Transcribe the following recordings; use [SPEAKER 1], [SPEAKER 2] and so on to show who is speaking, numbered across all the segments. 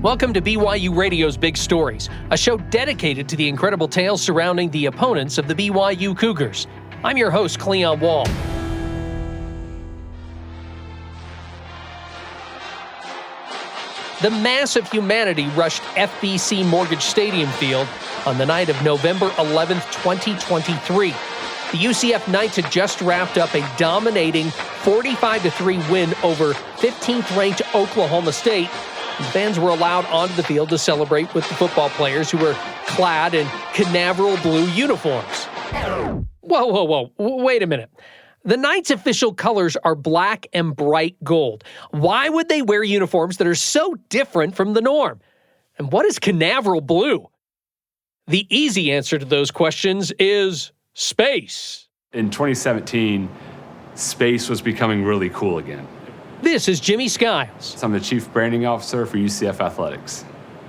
[SPEAKER 1] Welcome to BYU Radio's Big Stories, a show dedicated to the incredible tales surrounding the opponents of the BYU Cougars. I'm your host, Cleon Wall. The mass of humanity rushed FBC Mortgage Stadium Field on the night of November 11th, 2023. The UCF Knights had just wrapped up a dominating 45-3 win over 15th-ranked Oklahoma State. And fans were allowed onto the field to celebrate with the football players who were clad in canaveral blue uniforms. Whoa, wait a minute. The Knights' official colors are black and bright gold. Why would they wear uniforms that are so different from the norm? And what is canaveral blue? The easy answer to those questions is space.
[SPEAKER 2] In 2017, space was becoming really cool again.
[SPEAKER 1] This is Jimmy Skiles.
[SPEAKER 2] I'm the Chief Branding Officer for UCF Athletics.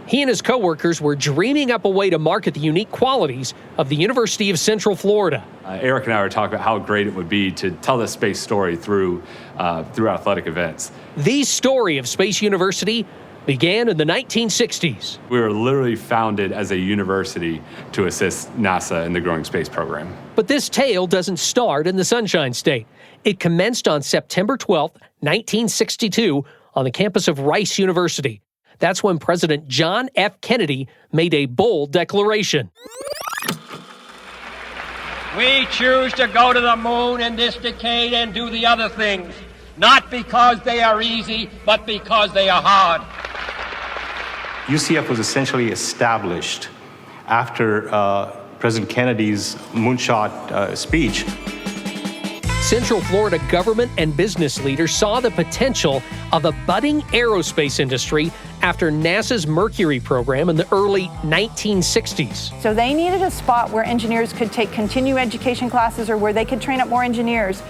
[SPEAKER 1] He and his coworkers were dreaming up a way to market the unique qualities of the University of Central Florida.
[SPEAKER 2] Eric and I were talking about how great it would be to tell the space story through athletic events.
[SPEAKER 1] The story of Space University began in the 1960s.
[SPEAKER 2] We were literally founded as a university to assist NASA in the growing space program.
[SPEAKER 1] But this tale doesn't start in the Sunshine State. It commenced on September 12th, 1962, on the campus of Rice University. That's when President John F. Kennedy made a bold declaration.
[SPEAKER 3] We choose to go to the moon in this decade and do the other things, not because they are easy, but because they are hard.
[SPEAKER 4] UCF was essentially established after President Kennedy's moonshot speech.
[SPEAKER 1] Central Florida government and business leaders saw the potential of a budding aerospace industry after NASA's Mercury program in the early 1960s.
[SPEAKER 5] So they needed a spot where engineers could take continuing education classes or where they could train up more engineers.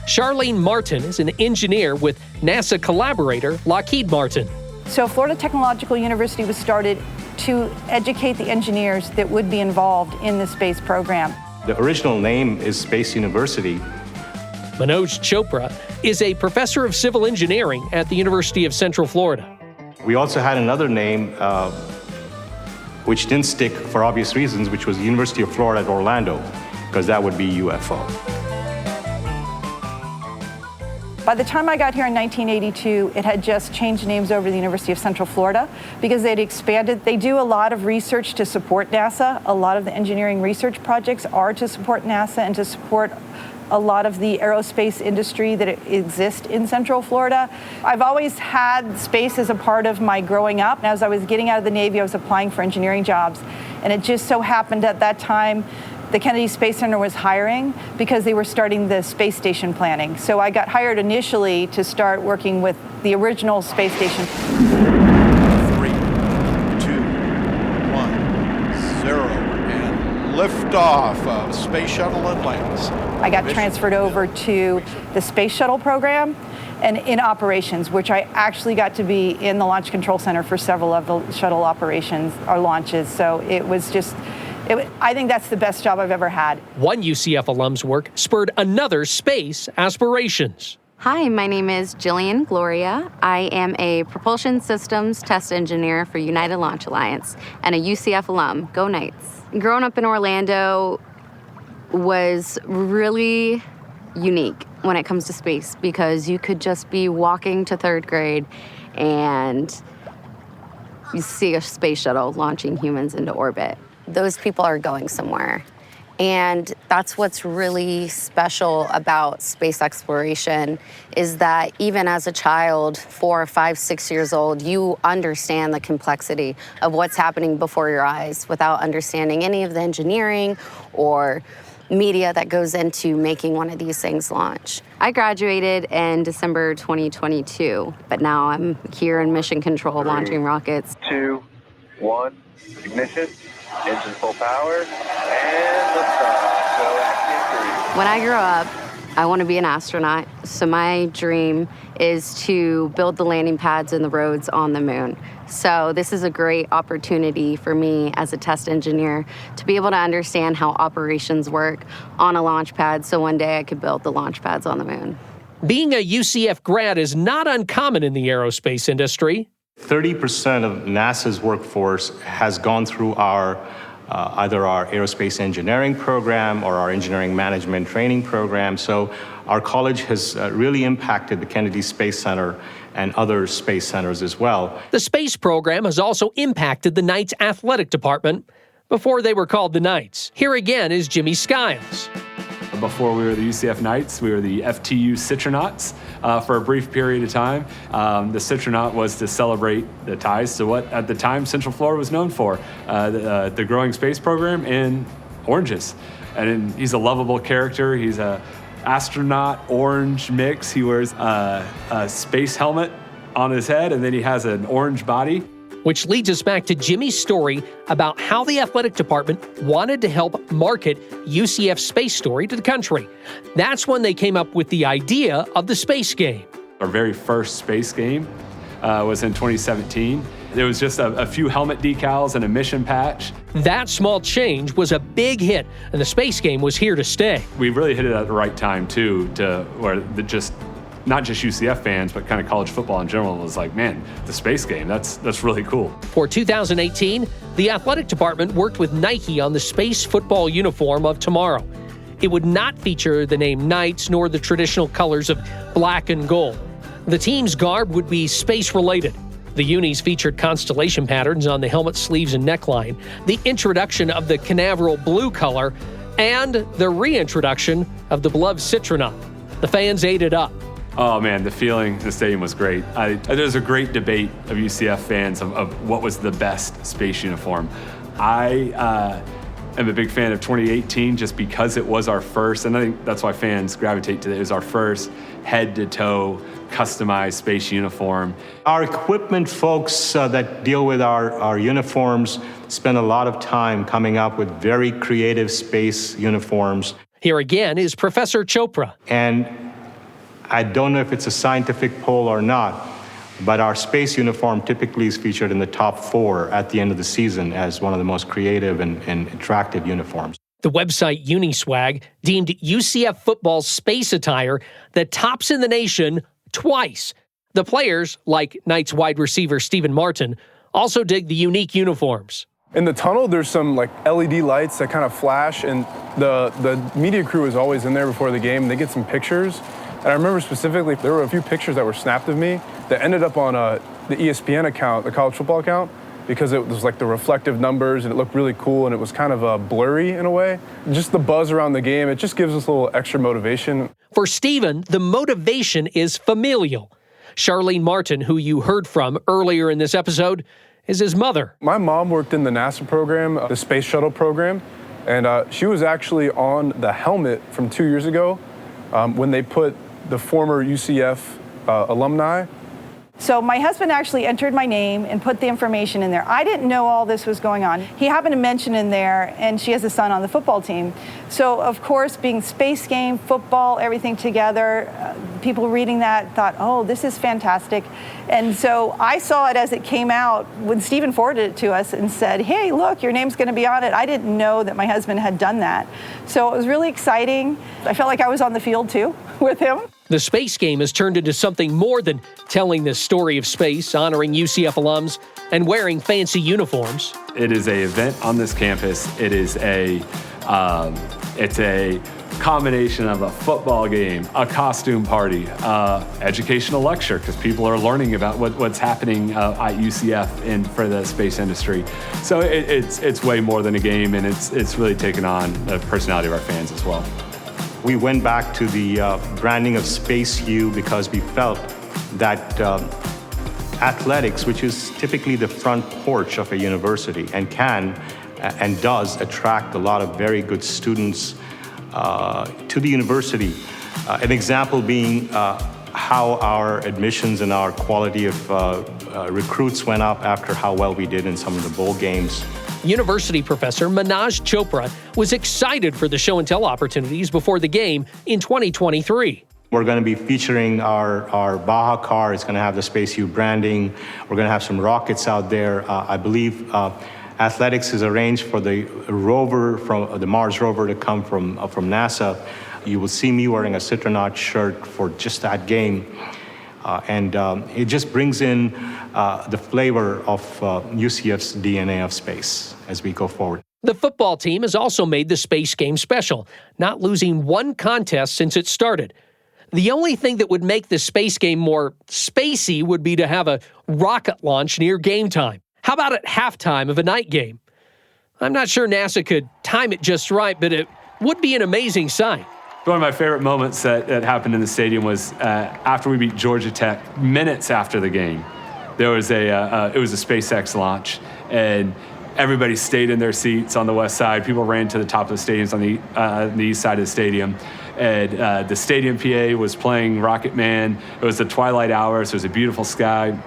[SPEAKER 1] Charlene Martin is an engineer with NASA collaborator Lockheed Martin.
[SPEAKER 5] So Florida Technological University was started to educate the engineers that would be involved in the space program.
[SPEAKER 4] The original name is Space University.
[SPEAKER 1] Manoj Chopra is a professor of civil engineering at the University of Central Florida.
[SPEAKER 4] We also had another name which didn't stick for obvious reasons, which was University of Florida at Orlando, because that would be UFO.
[SPEAKER 5] By the time I got here in 1982, it had just changed names over to the University of Central Florida because they'd expanded. They do a lot of research to support NASA. A lot of the engineering research projects are to support NASA and to support a lot of the aerospace industry that exists in Central Florida. I've always had space as a part of my growing up. As I was getting out of the Navy, I was applying for engineering jobs. And it just so happened at that time, the Kennedy Space Center was hiring because they were starting the space station planning. So I got hired initially to start working with the original space station.
[SPEAKER 6] 3, 2, 1, 0, and liftoff of Space Shuttle Atlantis.
[SPEAKER 5] I got transferred over to the Space Shuttle program and in operations, which I actually got to be in the Launch Control Center for several of the shuttle operations or launches. So it was just, I think that's the best job I've ever had.
[SPEAKER 1] One UCF alum's work spurred another space aspirations.
[SPEAKER 7] Hi, my name is Jillian Gloria. I am a propulsion systems test engineer for United Launch Alliance and a UCF alum. Go Knights. Growing up in Orlando was really unique when it comes to space because you could just be walking to third grade and you see a space shuttle launching humans into orbit. Those people are going somewhere. And that's what's really special about space exploration is that even as a child, 4, 5, 6 years old, you understand the complexity of what's happening before your eyes without understanding any of the engineering or media that goes into making one of these things launch. I graduated in December 2022, but now I'm here in mission control
[SPEAKER 8] 3,
[SPEAKER 7] launching rockets.
[SPEAKER 8] 2, 1, ignition, engine full power, and liftoff. Go active 3.
[SPEAKER 7] When I grow up, I want to be an astronaut, so my dream is to build the landing pads and the roads on the moon. So this is a great opportunity for me as a test engineer to be able to understand how operations work on a launch pad so one day I could build the launch pads on the moon.
[SPEAKER 1] Being a UCF grad is not uncommon in the aerospace industry.
[SPEAKER 4] 30% of NASA's workforce has gone through our either our aerospace engineering program or our engineering management training program. So our college has really impacted the Kennedy Space Center and other space centers as well.
[SPEAKER 1] The space program has also impacted the Knights athletic department before they were called the Knights. Here again is Jimmy Skiles.
[SPEAKER 2] Before we were the UCF Knights, we were the FTU Citronauts for a brief period of time. The Citronaut was to celebrate the ties to what at the time Central Florida was known for, the growing space program and oranges. And he's a lovable character. He's a astronaut orange mix. He wears a space helmet on his head, and then he has an orange body.
[SPEAKER 1] Which leads us back to Jimmy's story about how the athletic department wanted to help market UCF's space story to the country. That's when they came up with the idea of the space game.
[SPEAKER 2] Our very first space game was in 2017. There was just a few helmet decals and a mission patch.
[SPEAKER 1] That small change was a big hit, and the space game was here to stay.
[SPEAKER 2] We really hit it at the right time, too, where not just UCF fans, but kind of college football in general was like, man, the space game, that's really cool.
[SPEAKER 1] For 2018, the athletic department worked with Nike on the space football uniform of tomorrow. It would not feature the name Knights nor the traditional colors of black and gold. The team's garb would be space-related. The unis featured constellation patterns on the helmet sleeves and neckline, the introduction of the Canaveral blue color, and the reintroduction of the beloved Citronaut. The fans ate it up.
[SPEAKER 2] Oh man, the feeling in the stadium was great. There's a great debate of UCF fans of what was the best space uniform. I am a big fan of 2018 just because it was our first, and I think that's why fans gravitate to it. It was our first head-to-toe customized space uniform.
[SPEAKER 4] Our equipment folks that deal with our uniforms spend a lot of time coming up with very creative space uniforms.
[SPEAKER 1] Here again is Professor Chopra.
[SPEAKER 4] And I don't know if it's a scientific poll or not, but our space uniform typically is featured in the top 4 at the end of the season as one of the most creative and attractive uniforms.
[SPEAKER 1] The website Uniswag deemed UCF football's space attire the tops in the nation twice. The players, like Knights wide receiver Stephen Martin, also dig the unique uniforms.
[SPEAKER 9] In the tunnel, there's some like LED lights that kind of flash, and the media crew is always in there before the game. They get some pictures. And I remember specifically, there were a few pictures that were snapped of me that ended up on the ESPN account, the college football account, because it was like the reflective numbers and it looked really cool and it was kind of blurry in a way. Just the buzz around the game, it just gives us a little extra motivation.
[SPEAKER 1] For Stephen, the motivation is familial. Charlene Martin, who you heard from earlier in this episode, is his mother.
[SPEAKER 9] My mom worked in the NASA program, the space shuttle program, and she was actually on the helmet from 2 years ago when they put the former UCF alumni.
[SPEAKER 5] So my husband actually entered my name and put the information in there. I didn't know all this was going on. He happened to mention in there, and she has a son on the football team. So of course, being space game, football, everything together, people reading that thought, oh, this is fantastic. And so I saw it as it came out when Stephen forwarded it to us and said, hey, look, your name's going to be on it. I didn't know that my husband had done that. So it was really exciting. I felt like I was on the field too with him.
[SPEAKER 1] The space game has turned into something more than telling the story of space, honoring UCF alums, and wearing fancy uniforms.
[SPEAKER 2] It is an event on this campus. It is it's a combination of a football game, a costume party, educational lecture, because people are learning about what's happening at UCF and for the space industry. So it's way more than a game, and it's really taken on the personality of our fans as well.
[SPEAKER 4] We went back to the branding of Space U because we felt that athletics, which is typically the front porch of a university and can and does attract a lot of very good students to the university. An example being how our admissions and our quality of recruits went up after how well we did in some of the bowl games.
[SPEAKER 1] University professor Manoj Chopra was excited for the show and tell opportunities before the game in 2023.
[SPEAKER 4] We're going to be featuring our Baja car. It's going to have the Space U branding. We're going to have some rockets out there. I believe athletics is arranged for the rover, from the Mars rover, to come from NASA. You will see me wearing a Citronaut shirt for just that game. And it just brings in the flavor of UCF's DNA of space as we go forward.
[SPEAKER 1] The football team has also made the space game special, not losing one contest since it started. The only thing that would make the space game more spacey would be to have a rocket launch near game time. How about at halftime of a night game? I'm not sure NASA could time it just right, but it would be an amazing sight.
[SPEAKER 2] One of my favorite moments that happened in the stadium was after we beat Georgia Tech, minutes after the game. There was it was a SpaceX launch, and everybody stayed in their seats on the west side. People ran to the top of the stadiums on the east side of the stadium. And the stadium PA was playing Rocket Man. It was the twilight hour, so it was a beautiful sky.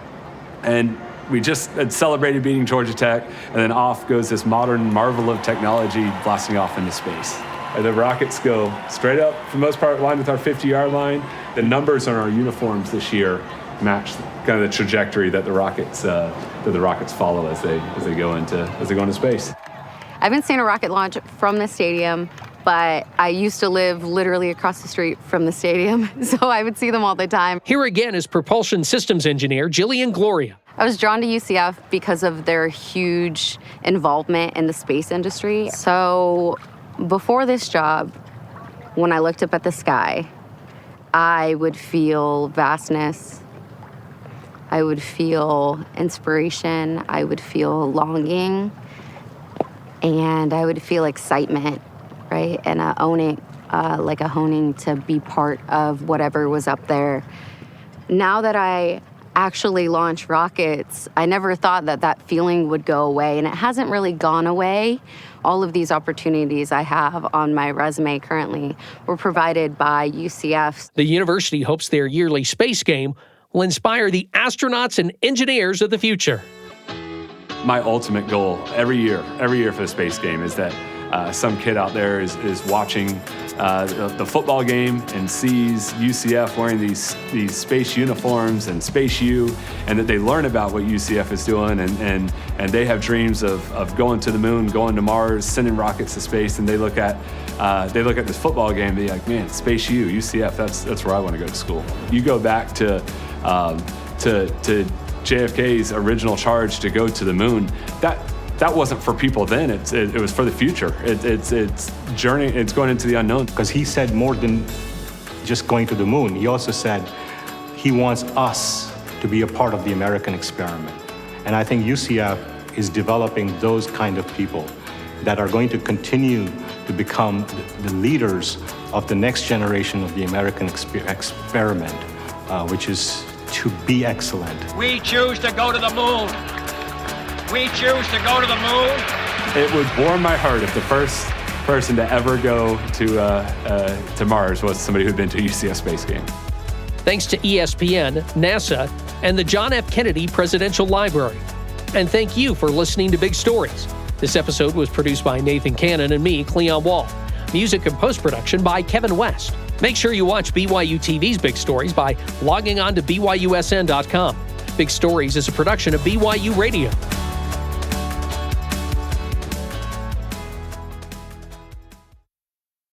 [SPEAKER 2] And we just had celebrated beating Georgia Tech, and then off goes this modern marvel of technology blasting off into space. And the rockets go straight up, for the most part, line with our 50-yard line. The numbers on our uniforms this year match kind of the trajectory that the rockets follow as they go into space.
[SPEAKER 7] I haven't seen a rocket launch from the stadium, but I used to live literally across the street from the stadium, so I would see them all the time.
[SPEAKER 1] Here again is propulsion systems engineer Jillian Gloria.
[SPEAKER 7] I was drawn to UCF because of their huge involvement in the space industry. So before this job, when I looked up at the sky, I would feel vastness. I would feel inspiration. I would feel longing. And I would feel excitement, right? And a honing to be part of whatever was up there. Now that I actually launch rockets, I never thought that feeling would go away, and it hasn't really gone away. All of these opportunities I have on my resume currently were provided by UCF.
[SPEAKER 1] The university hopes their yearly space game will inspire the astronauts and engineers of the future.
[SPEAKER 2] My ultimate goal every year for the space game is that some kid out there is watching the football game and sees UCF wearing these space uniforms and Space U, and that they learn about what UCF is doing, and they have dreams of going to the moon, going to Mars, sending rockets to space, and they look at this football game and be like, man, Space U, UCF, that's where I want to go to school. You go back to JFK's original charge to go to the moon, that wasn't for people then. It was for the future. It's journey. It's going into the unknown.
[SPEAKER 4] Because he said more than just going to the moon. He also said he wants us to be a part of the American experiment. And I think UCF is developing those kind of people that are going to continue to become the leaders of the next generation of the American experiment, which is to be excellent.
[SPEAKER 3] We choose to go to the moon. We choose to go to the moon.
[SPEAKER 2] It would warm my heart if the first person to ever go to Mars was somebody who'd been to a UCF space game.
[SPEAKER 1] Thanks to ESPN, NASA, and the John F. Kennedy Presidential Library. And thank you for listening to Big Stories. This episode was produced by Nathan Cannon and me, Cleon Wall. Music and post-production by Kevin West. Make sure you watch BYUtv's Big Stories by logging on to BYUSN.com. Big Stories is a production of BYU Radio.